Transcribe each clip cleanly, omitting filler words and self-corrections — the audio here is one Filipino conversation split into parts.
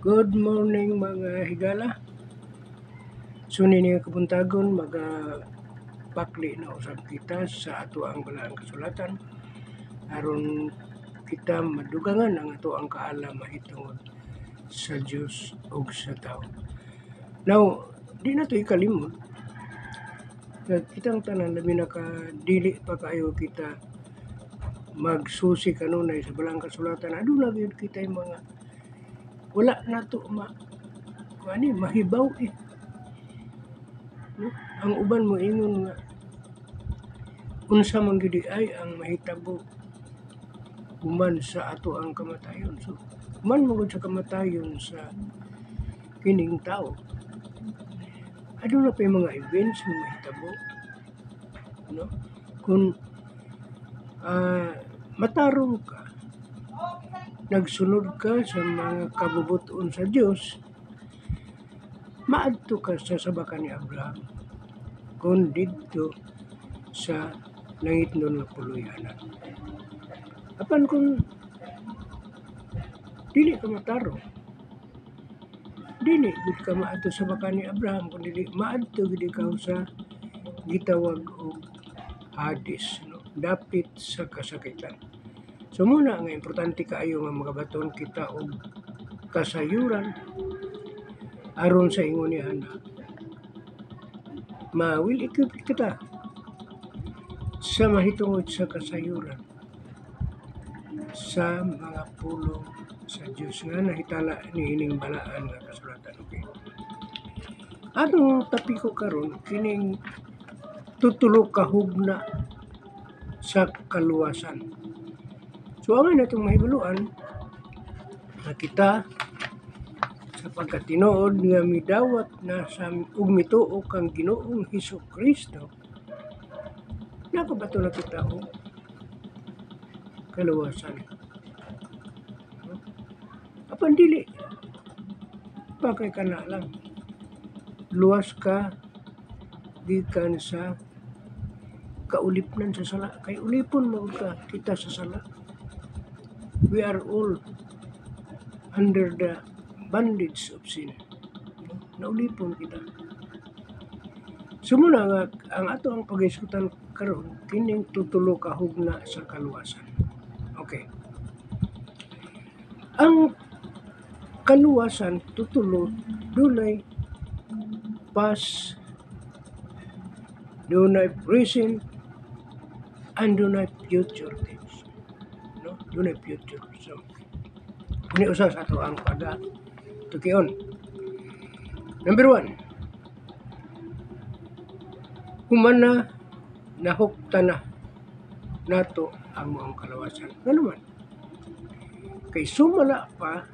Good morning mga higala. Suni nga kabuntagon pakli na usab kita sa ato ang balaang kasulatan aron kita madugangan ang ato ang kaalam mahitungod sa Dios ug sa tao. Now, di na to ikalimot kag kitang tanan labi na ka dili pa kayo kita magsusi kanunay sa balaang kasulatan. Aduna gyud kitay mga wala nato mahibaw no? Ang uban mo ingon nga unsa man gyud ay ang mahitabo human sa ato ang kamatayon. So, human mo sa kamatayon sa kining tao. Aduna pa mga events nga mahitabo. No? Kung matarong ka, nagsunod ka sa mga kabubuton sa Dios, maadto ka sa sabakan ni Abraham kung didto sa nangitnon nga puluyanan. Apan kung dili ka matarong, dili gud ka maadto sa sabakan ni Abraham, kung dili maadto gid ikaw sa gitawag og Hades, no? Dapit sa kasakitan. So muna nga importante kaayo nga magabaton kita og kasayuran aron sa ingon ni ana ma-will equip kita sa mahitungod sa kasayuran sa mga pulong sa Dios nga nahitala niining balaan nga kasulatan. Okay. Atong tapiko karon kining tutulo ka hugna sa kaluwasan. So ang natong mahibuluan na kita sa pagkatinuod nga midawat na sa ug mituo kang Ginoong Hesukristo, nakabato na kita og kaluwasan. Apan dili bagay ka na lang luwas ka gikan sa kaulipnan sa sala, kay ulipon mo ka kita sa sala. We are all under the bondage of sin. Naulipon kita. Sumuna nga ang ato ang pag-iskutan karon kining tutulo ka hugna sa kaluwasan. Okay. Ang kaluwasan tutulo dunay past, dunay present, and dunay future things. No? Dunay future. So, kuni usa sa ato ang tukion. Number 1. Humana nahukta na nato ang mga kalawasan. Ano man? Kay sumala pa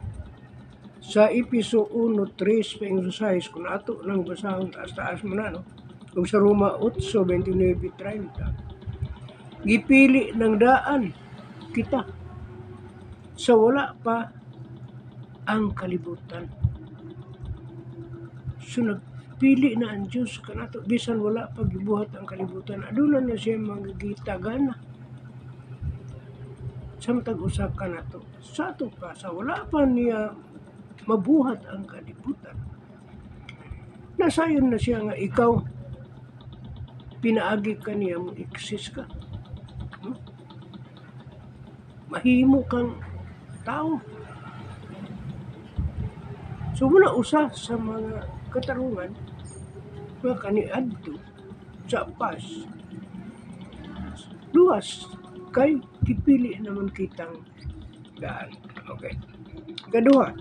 sa Episo 1:3 pa kung ato nang basahon taas-taas mo na, no? Kung sa Roma 8:29-30. Gipili ng daan kita sa wala pa ang kalibutan. So nagpili na ang Diyos kanato bisan wala pa gibuhat ang kalibutan. Aduna na siya magigitagana. Samtang usa ka nato sa ato pa sa wala pa niya mabuhat ang kalibutan. Nasayon na siya nga ikaw pinaagi ka niya mo exist ka. Mahimo kang tao. So muna usa sa mga katarungan nga kaniadto sa pas luwas kay gipili naman kitang daan. Okay. Kaduha,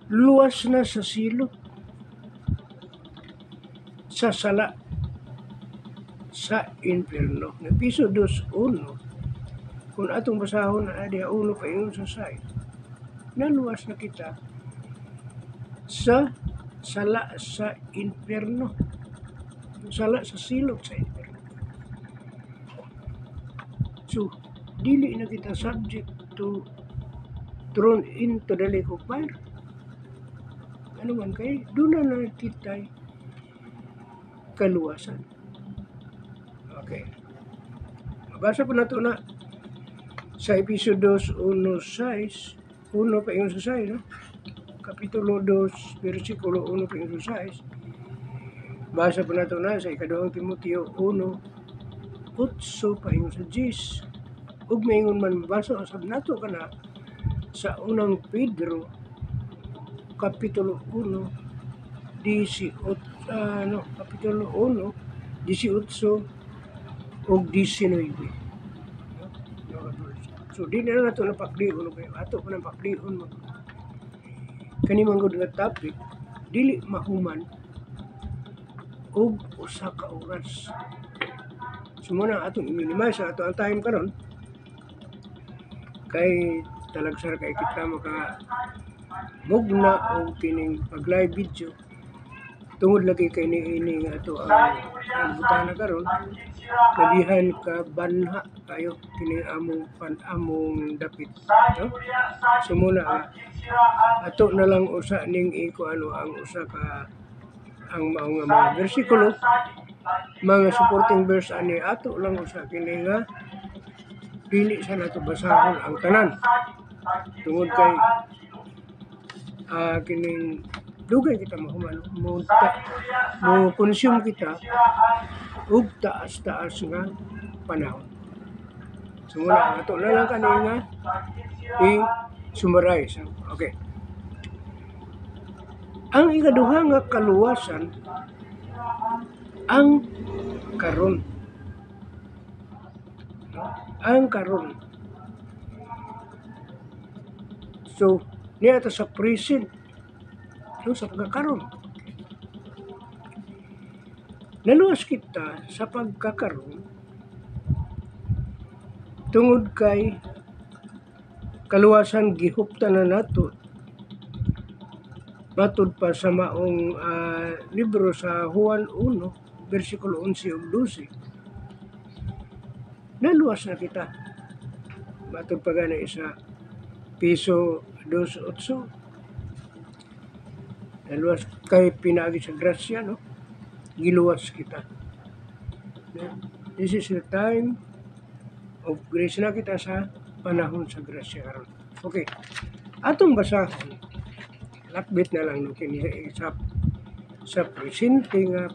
luwas na sa silot sa sala sa infierno. Episo 2:1. Kung atong basahon na adya 1 paingon sa side, naluwas na kita sa sala sa infierno. Sala sa silot sa infierno. So, dili na kita subject to thrown into the lake of fire. Ano man kay doon na kita kaluwasan. Okay. Mabasa po nato na sa Episo 2:1-6, 1 pa yung 6, no? Kapitulo 2, versikulo 1 pa yung 6. Basa po nato na sa ikaduhang Timoteo 1, 8 pa yung 10. Ug maingon man mabasa usab nato kana sa unang Pedro kapitulo 1, 18, kapitulo 1, 18 ug 19. So di na nato napaklion kay ato pa napaklion mo. Kani manggod nga topic dili mahuman og usa ka oras. So muna atong i-minimize ato ang time karon kay talagsar kay kita maka mugna o kining pag-live video tungod lagi kay niini nga ato ang butana karon labihan ka banha kayo kini among dapit, no? So muna ato na lang usa ning ang usa ka ang mao nga mga bersikulo, mga supporting verse ani ato lang usa kini nga dili sa nato basahon ang tanan tungod kay kining dugay kita mahuman mo consume kita ug taas-taas nga panahon. So muna ato na lang kani nga i-summarize. Okay. Ang ikaduha nga kaluwasan ang karon. Ang karon. So niya ta sa present. So sa pagkakaron. Naluwas kita sa pagkakaroon tungod kay kaluwasan gihuptan na nato matud pa sa maong libro sa Juan 1, versikulo 11 ug 12. Naluwas na kita matud pa gani sa piso 2.8. Naluwas kay pinaagi sa grasya, no? Giluwas kita. This is the time of grace na kita sa panahon sa grasya karon. Okay. Atong basahon. Lakbit na lang no kini sa presente nga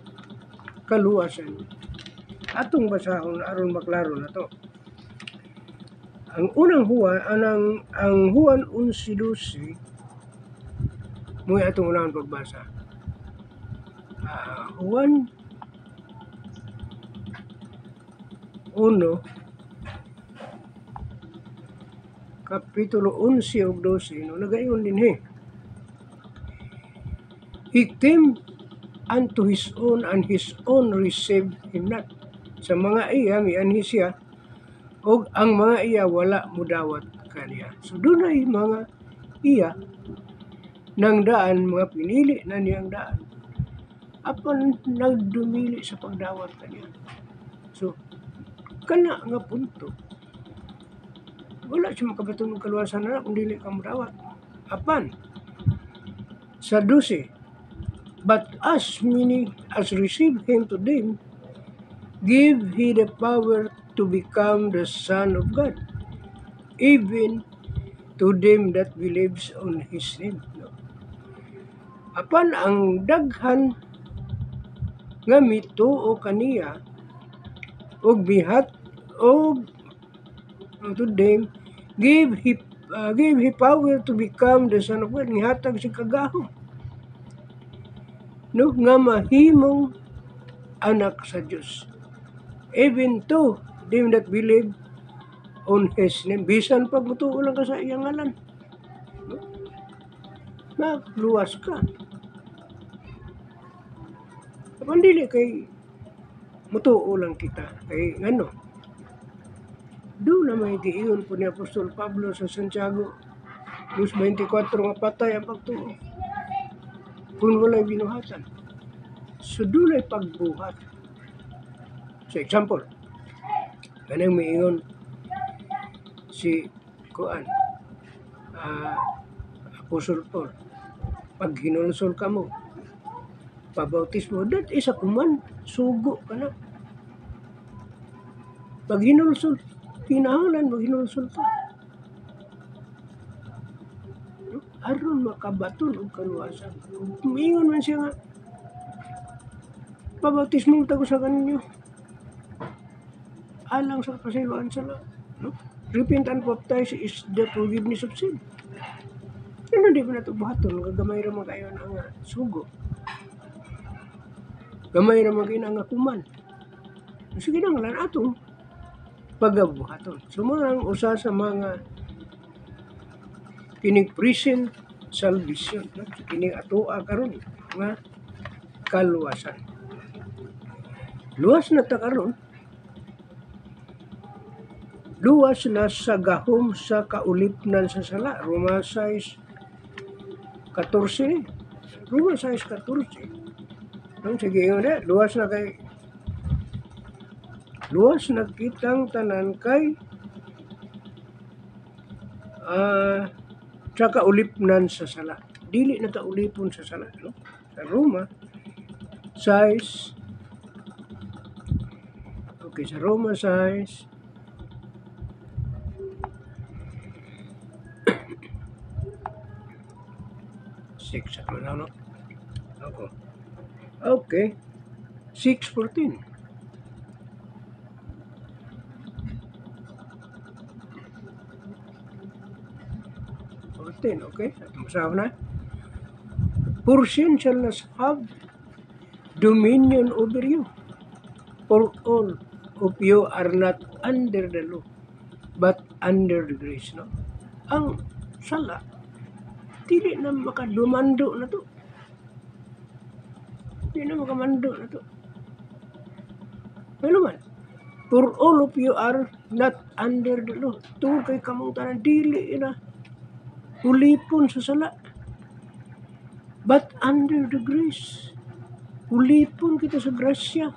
kaluwasan. Atong basahon aron maklaro na to. Ang unang Juan, ang Juan 11:12 mo atong unang pagbasa. Juan 1, kapitulo 11 ug 12, no, nagaingon din He came unto his own and his own received him not. Sa mga iya mianhi siya ug ang mga iya wala mudawat kaniya. So dunay mga iya nang daan, mga pinili na niyang daan apan nagdumili sa pagdawat kaniya. So kana nga punto wala siya makabatong kaluwasan na kung dili ka mudawat. Apan sa 12, but as many as receive him to them give he the power to become the Son of God, even to them that believes on his name. No? Apan ang daghan nga mituo kaniya og bihat og to them give he power to become the Son of God, nihatag si kagahom, no, nga mahimong anak sa Dios, even to them that believe on his name. Bisan pag mutuo lang ka sa iyang ngalan, no? Magluwas ka. Kapag dili kay mutuo lang kita kay ngano doon na may giingon po ni Apostol Pablo sa Santiago 2:24 nga patay ang pagtuo kung wala'y binuhatan. So doon ay pagbuhat. So example, ganang miingon si Apostol Paul, pag hinulsol ka mo, pabautismo, that is a command, sugo ka na. Pag hinulsol, kinahanglan mo hinulsol ka. aron makabaton og kaluwasan. Mingon man siya nga, pabautismo tago sa kaninyo. Alang sa pasiluan sala. No? Repent and baptize is the forgiveness of sin. Ano di ba nato buhaton? Gagamay ra man kayo ang sugo. Gamay ra man kayo ang kuman. Sige na nga atong pagabuhaton. Sumarang usa sa mga kining present salvation. No? Kining atoa karon nga kaluwasan. Luwas na ta karon. Luwas na sa gahom sa kaulipnan sa sala. Roma 6:14. Roma 6:14. No, sige yun luwas na kitang tanan kay sa kaulipnan sa sala. Dili na ta ulipon sa sala. No? Sa Roma 6. Okay, sa Roma 6. No? Okay. 6:14. Okay? Masaw na. For sin shall not have dominion over you. For all of you are not under the law, but under the grace. No? Ang sala, dili na makadumando na to. Dili na makamando na to. Ano man? For all of you are not under the law. Tungkol kay kamong tanan, dili na ulipon sa sala. But under the grace. Ulipon kita sa grasya.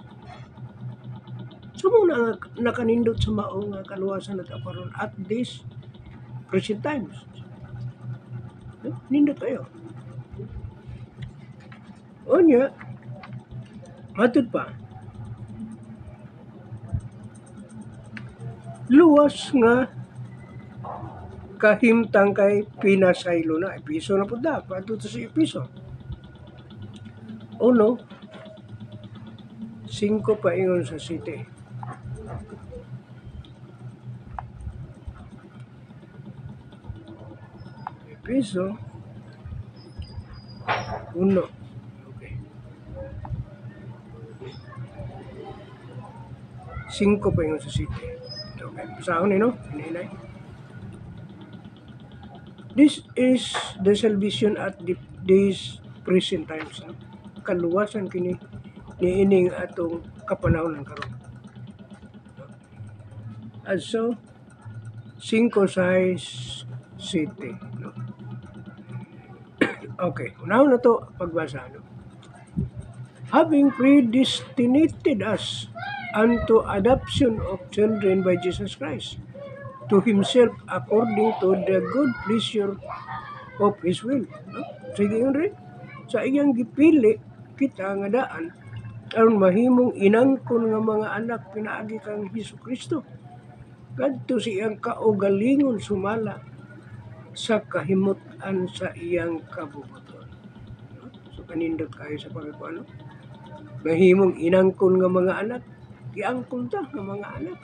Sumo na nakanindot sa maong kaluwasan at karon at this present times. Nindot tayo. O niya, matod pa. Luwas nga kahimtang kay pinasaylo na. Episo na po da. Patuto sa episo. O no? 5 pa ingon sa city. Episo 1. Okay. 5 pa ingon sa city. Okay. Saan no? Hinay. This is the salvation at these present times. No? Kaluwasan kini niining atong kapanahon karon. And so 5:6 city. No? Okay, unahon na to pagbasa. No? Having predestinated us unto adoption of children by Jesus Christ to Himself according to the good pleasure of His will. No? Sige yun rin. Sa iyang gipili kita nga daan aron mahimong inangkon nga mga anak pinaagi kang Hesukristo. Kadto sa iyang kaugalingon sumala sa kahimutan sa iyang kabubuton. No? So kanindot kayo sa pagkuano. Mahimong inangkon nga mga anak, iangkon ta nga mga anak.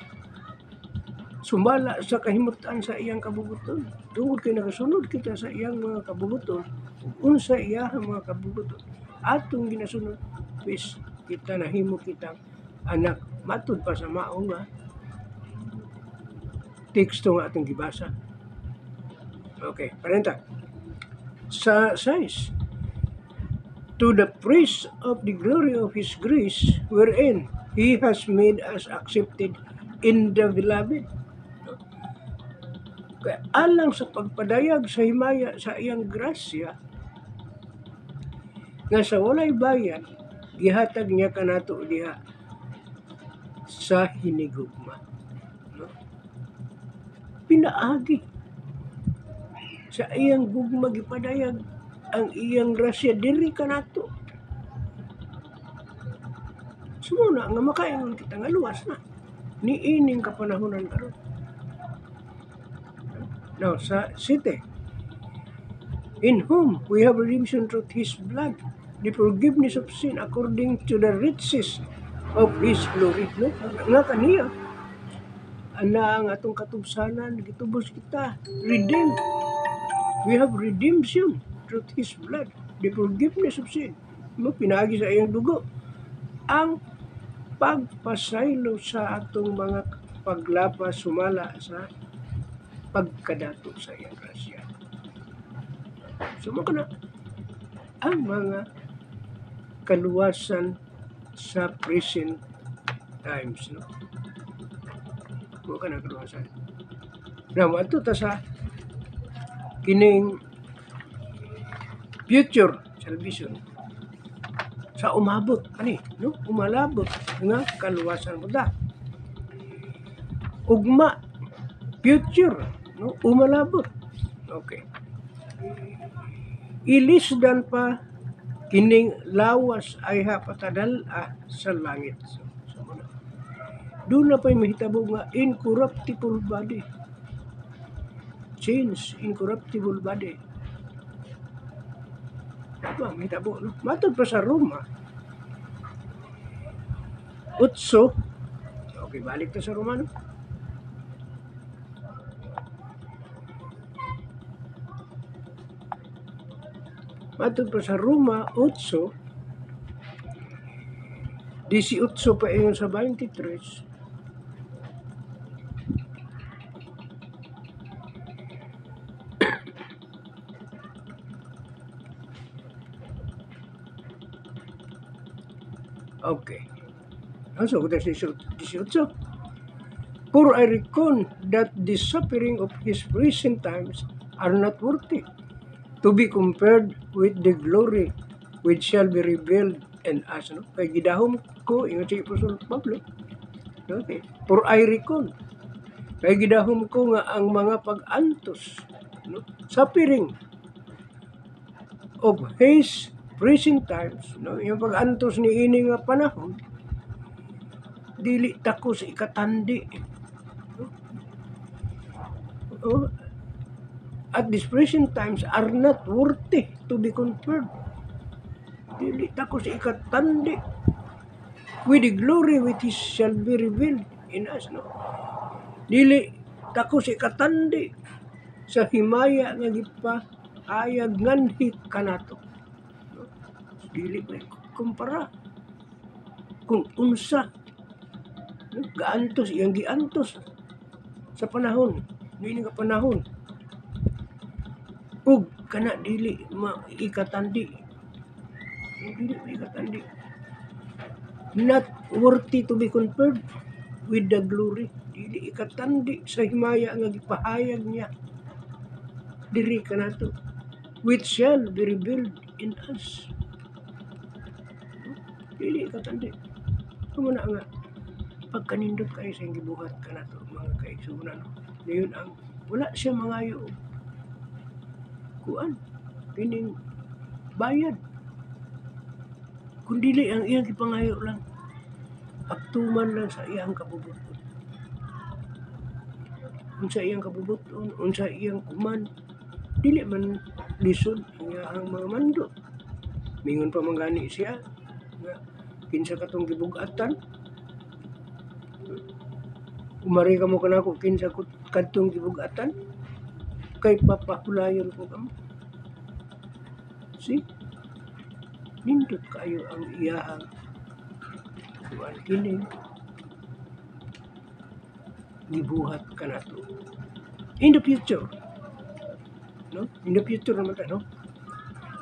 Sumala sa kahimutan sa iyang kabubuton. Tungod kay nakasunod kita sa iyang mga kabubuton, unsa iyang mga kabubuton. Atong ginasunod, bis kita nahimo kitang anak. Matud pa sa mao nga teksto nga atong gibasa. Okay, parenta. Sa 6, to the praise of the glory of His grace, wherein He has made us accepted in the beloved. Kaya alang sa pagpadayag sa himaya sa iyang grasya, nga sa walay bayan, gihatag niya kanato diha sa hinigugma. No? Pinaagi sa iyang gugma gipadayag ang iyang grasya diri kanato. Sumuna nga makaingon kita nga luwas na niining kapanahonan karon. Now sa city in whom we have redemption through His blood, the forgiveness of sin according to the riches of His glory. No? Nga kaniya, ana ang atong katubsanan, gitubos kita, redeemed. We have redemption through His blood, the forgiveness of sin. No? Pinagi sa iyang dugo. Ang pagpasaylo sa atong mga paglapas sumala sa pagkadato sa iyang grasya. Sumaka na ang mga kaluwasan sa present times, no? Buka na kaluwasan. Now, ato ta sa kining future salvation sa umabot ani, no? Umalabot nga kaluwasan mo da. Ugma future, no? Umalabot. Okay. Ilisdan pa kining lawas ay hapatadal sa langit. So doon na pa'y mahitabo nga incorruptible body. Change, incorruptible body. Tama, mahitabo, no? Matod pa sa Roma. 8. Okay, balik ta sa Roma, no? Matod pa sa Roma 8, 18 pa yun sa 23. Okay. So, that's 18. For I reckon that the suffering of His present times are not worthy to be compared with the glory which shall be revealed in us. No? Kaya gidahom ko, ingat si Apostol Pablo. Okay. For I reckon. Kaya gidahom ko nga ang mga pag-antos, no? Suffering of His present times, no? Yung pag-antos ni ini nga panahon, dili tako sa ikatandi. No? Oh, at this present times are not worthy to be compared. Dili tako sa ikatandi with the glory which shall be revealed in us. No? Dili tako sa ikatandi sa himaya nga gipahayag nganhi kanato. No? Dili may kumpara kung unsa, no? Gaantos iyang giantos sa panahon, nini nga panahon. Ug kana dili maikatandi. Dili maikatandi. Not worthy to be compared with the glory. Dili ikatandi sa himaya nga gipahayag niya diri kanato, which shall be revealed in us. Dili ikatandi. Kumuna nga pagkanindot kayo sa gibuhat kanato mga kaigsunan. Ngayon ang wala siya mangayo kuan kining bayad, kundili ang iyang gipangayo lang pagtuman lang sa iyang kabubuton, unsa iyang kabubuton, unsa iyang kuman, dili man lisod ang mga mando. Mingon pa mangani siya nga kinsa katong gibug-atan, umari ka mo kanako kinsa kadtong gibug-atan, kay papahulayon ko kamo. See? Nindot kayo ang iyahang kuan kining gibuhat kanato in the future, no? In the future naman ta, no?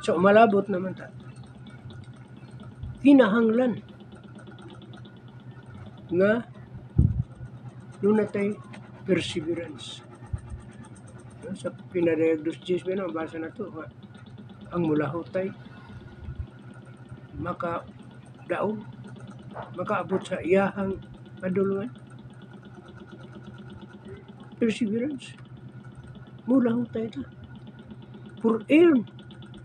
So umalabot naman ta, kinahanglan nga dunay perseverance. No? Sa pinadayag 2:10 na basa na to, ang mulahutay makadaog, makaabot sa iyahang kadulungan. Perseverance. Mulahutay ta. For earn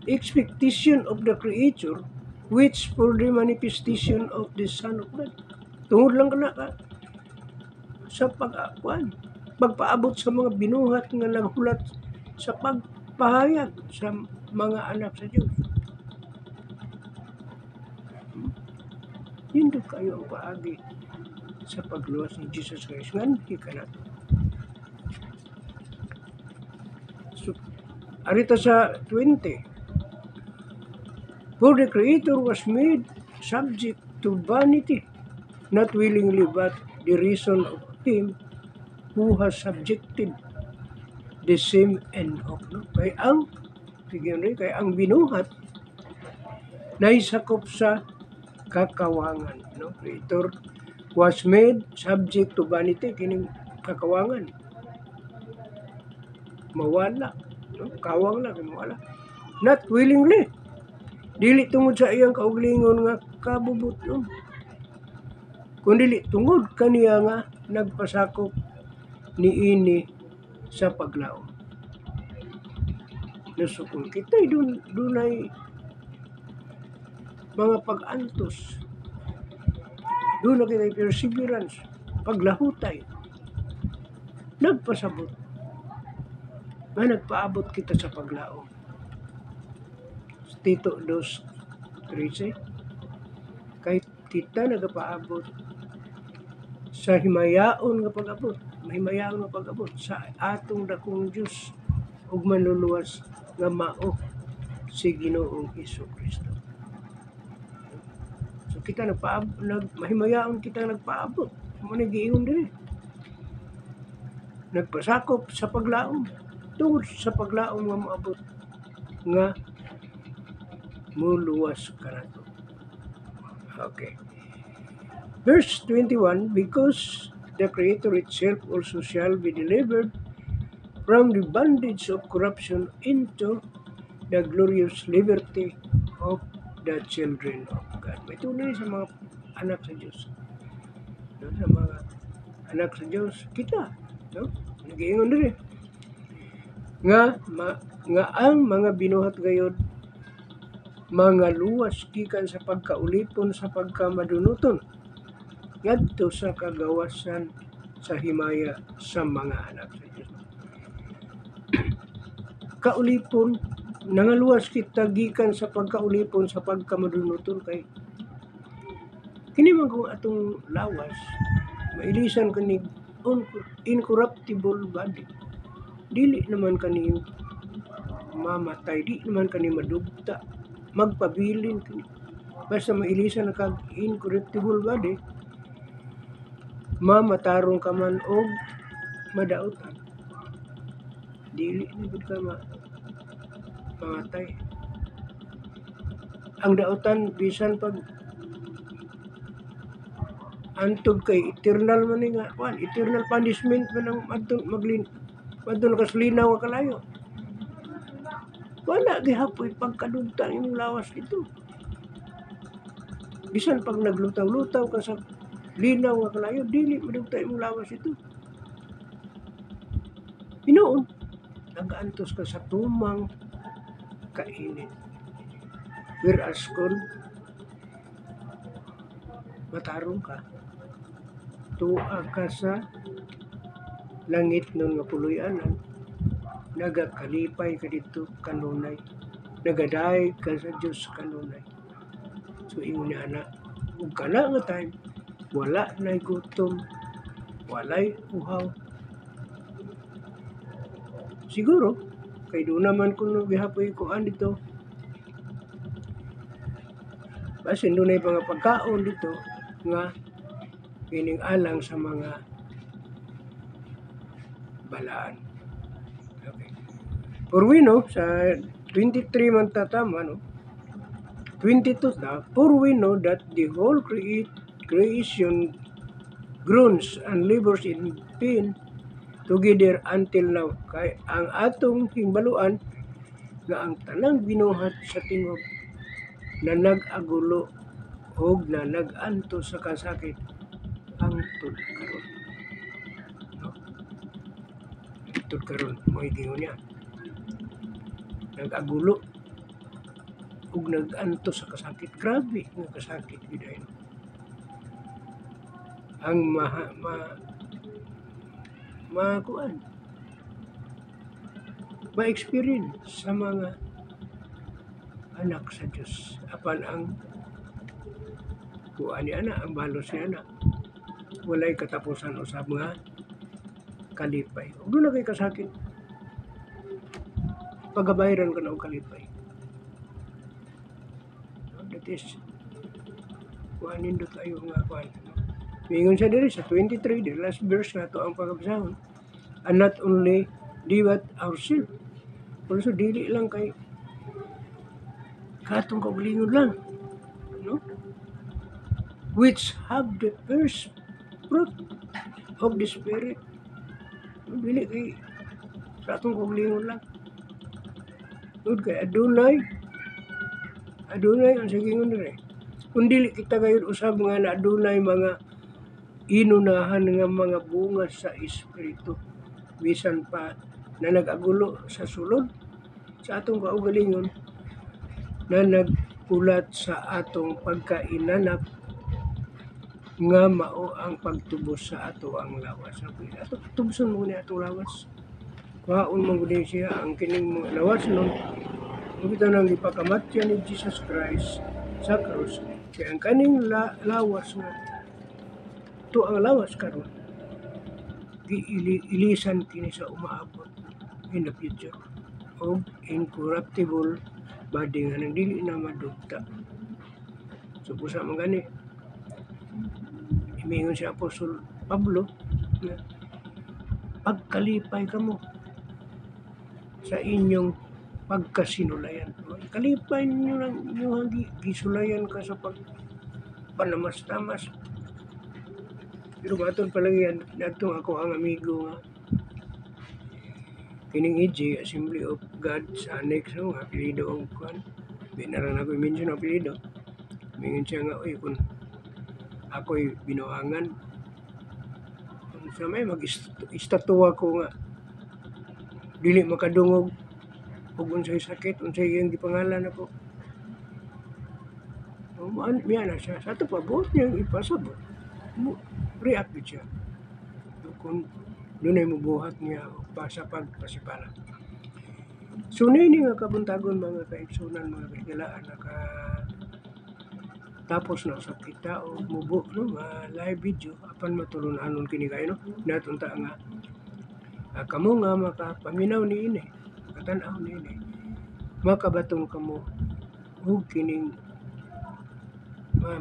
expectation of the creature, which for the manifestation of the Son of God. Tungod lang ka sa pagpaabot sa mga binuhat nga naghulat sa pahayag sa mga anak sa Dios. Hindi kayo ang paagi sa pagluwas ni Jesus Christ ngan hikanato. So, arita sa 20. For the Creator was made subject to vanity, not willingly but the reason of him who has subjected the same end of no? Kay ang binuhat naisakop sa kakawangan, no? Creator was made subject to vanity, kining kakawangan mawala, no? Kawang lang mawala, not willingly, dili tungod sa iyang kaugalingon nga kabubuton, kundi tungod kaniya nga nagpasakop niini sa paglaom. So kung kita'y dunay mga pag-antos, doon na kita'y perseverance, paglahutay, nagpasabot, nga nagpaabot kita sa paglaom. Tito 2:13, kay kita nagapaabot sa himayaon nga pag-abot, mahimayaon nga pag-abot sa atong dakong Dios ug manluluwas nga mao si Ginoong Hesukristo. So kita mahimayaon kita nagpaabot, mo ni giingon diri. Nagpasakop sa paglaom, tungod sa paglaom nga moabot nga muluwas kanato. Okay. Verse 21, because the Creator itself also shall be delivered from the bondage of corruption into the glorious liberty of the children of God. May tunay sa mga anak sa Diyos. No? Sa mga anak sa Diyos, kita. No? Nag-iingon din nga ang mga binuhat gayod mga luwas gikan sa pagkaulipon sa pagkamadunuton ngadto sa kagawasan sa himaya sa mga anak sa Dios. Kaulipon, nangaluwas kita gikan sa pagkaulipon sa pagkamadunuton kay kini man kung atong lawas mailisan kani incorruptible body, dili naman kani mamatay, di naman kani madugta, magpabilin kani, basta mailisan na kag incorruptible body, mamatarong ka man og madaotan, dili na gud ka mamatay. Ang daotan bisan pag antod kay eternal man nga eternal punishment man ang madto kaslinaw nga kalayo. Wala gihapoy pagkadugta imong lawas dito. Bisan pag naglutaw-lutaw ka sa linaw nga kalayo, dili madugta imong lawas ito. Pinoon, nag-antos ka sa tumang kainit. Whereas kung matarong ka, tuwa ka sa langit nun nga puloy-anan, nagakalipay ka dito kanunay, nagaday ka sa Diyos kanunay. So ingon niya na, ug kana nga time, wala na'y gutom, walay uhaw. Siguro, kay doon naman kung gihapoy ko dito, basin doon ay mga pagkaon dito nga kining alang sa mga balaan. Okay. For we know, sa 23 man tatama, no? 22 na, for we know that the whole creation groans and labors in pain together until now. Kay ang atong himbaluan nga ang tanang binuhat sa tingog na nag-agulo o na nag-anto sa kasakit hangtod karon. No? Hangtod karon mo igingon niya. Nag-agulo o nag-anto sa kasakit. Grabe nga kasakit gidayon. Ang kuan ma-experience sa mga anak sa Dios apan ang kuan ni ana ang balos ni ana walay katapusan usab nga kalipay. Ug doon na kay kasakit pagabayran ka na og kalipay. That is kuan nindot kayo nga kuan. Mingon siya diri sa 23, the last verse nga to ang pagabasahon. And not only liwat ourselves, also dili lang kay katong kaugalingon lang, no? Which have the first fruit of the Spirit. Dili kay sa atong kaugalingon lang. Tungod kay Adonai ang sigingon diri. Kung dili kita gayud usab nga na adunay mga inunahan nga mga bunga sa Espiritu, bisan pa na nag-agulo sa sulod sa atong kaugalingon na nagpulat sa atong pagkainanap nga mao ang pagtubos sa ato ang lawas. Ato tubson mo ni atong lawas. Kwaon man gud siya ang kining mga lawas nun. Kita nang ipakamatyan ni Jesus Christ sa krus. Kaya ang kaning lawas nga to ang lawas karon giilisan kini sa umaabot in the future of incorruptible body nga nang dili na madugta. So pusa man gani imingon si Apostol Pablo na pagkalipay kamo sa inyong pagkasinulayan. Kalipay ninyo lang inyong gisulayan ka sa panamas-tamas. Pero maton palagi natong ako ang amigo nga kining EJ, Assembly of God sa annex no, apelido og kuan. Di na lang ako i-mention ang apelido. Mingon siya nga, uy, kung ako'y binuangan, kung sa may mag-istatwa ko nga, dili makadungog, ug unsay sakit, unsay iyang gipangalan ako. Miya na siya. Sa ito pa, buot niyang ipasabot. React siya. Kung doon ay mubuhat niya sa pagpasipala. So, nini nga kabuntagon mga kaigsunan, mga kaigalaan, tapos na usap kita o mubo, no, live video, apan matulunanon kini kayo, no? Natunta nga, kamo nga makapaminaw ni ini, katanaw ni ini, makabatong kamo, hug kining,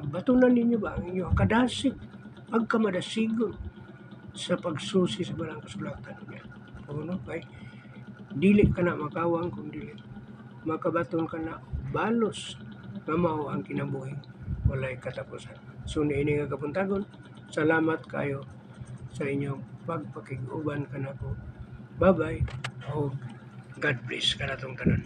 batunan ninyo ba ang inyong kadasig, pagkamadasigon sa pagsusi sa balang kasulatan niya. O no, kay dili ka na makawang kung dili makabaton ka na balos nga mao ang kinabuhi walay katapusan. So niini nga kapuntagon, salamat kayo sa inyong pagpakig-uban kanako. Bye-bye o God bless kanatong tanan.